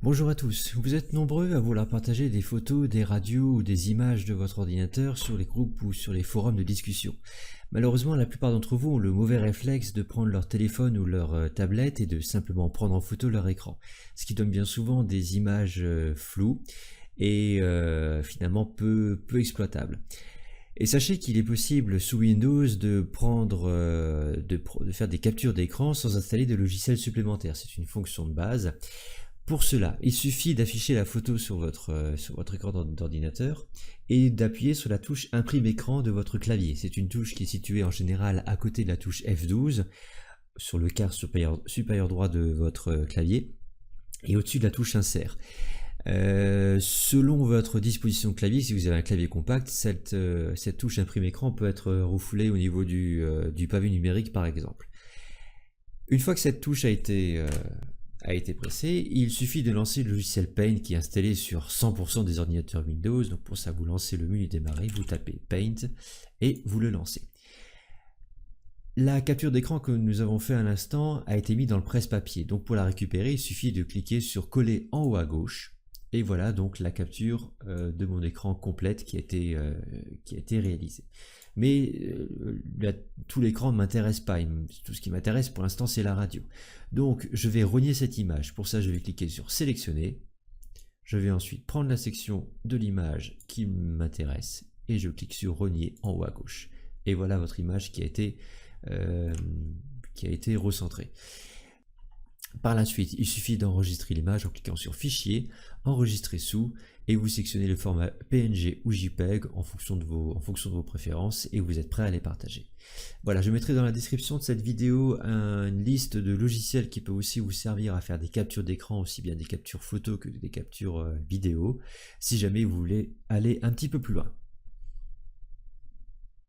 Bonjour à tous, vous êtes nombreux à vouloir partager des photos, des radios ou des images de votre ordinateur sur les groupes ou sur les forums de discussion. Malheureusement, la plupart d'entre vous ont le mauvais réflexe de prendre leur téléphone ou leur tablette et de simplement prendre en photo leur écran, ce qui donne bien souvent des images floues et finalement peu exploitables. Et sachez qu'il est possible sous Windows de de faire des captures d'écran sans installer de logiciels supplémentaires. C'est une fonction de base. Pour cela, il suffit d'afficher la photo sur votre écran d'ordinateur et d'appuyer sur la touche Imprime écran de votre clavier. C'est une touche qui est située en général à côté de la touche F12 sur le quart supérieur droit de votre clavier et au-dessus de la touche Insert. Selon votre disposition de clavier, si vous avez un clavier compact, cette touche Imprime écran peut être refoulée au niveau du pavé numérique par exemple. Une fois que cette touche a été pressé, il suffit de lancer le logiciel Paint qui est installé sur 100% des ordinateurs Windows. Donc pour ça, vous lancez le menu démarrer, vous tapez Paint et vous le lancez. La capture d'écran que nous avons fait à l'instant a été mise dans le presse-papier. Donc pour la récupérer, il suffit de cliquer sur coller en haut à gauche. Et voilà donc la capture de mon écran complète qui a été réalisée. Mais tout l'écran ne m'intéresse pas, tout ce qui m'intéresse pour l'instant c'est la radio. Donc je vais renier cette image, pour ça je vais cliquer sur sélectionner, je vais ensuite prendre la section de l'image qui m'intéresse et je clique sur renier en haut à gauche. Et voilà votre image qui a été recentrée. Par la suite, il suffit d'enregistrer l'image en cliquant sur Fichier, Enregistrer sous, et vous sélectionnez le format PNG ou JPEG en fonction de vos préférences et vous êtes prêt à les partager. Voilà, je mettrai dans la description de cette vidéo une liste de logiciels qui peut aussi vous servir à faire des captures d'écran, aussi bien des captures photos que des captures vidéo, si jamais vous voulez aller un petit peu plus loin.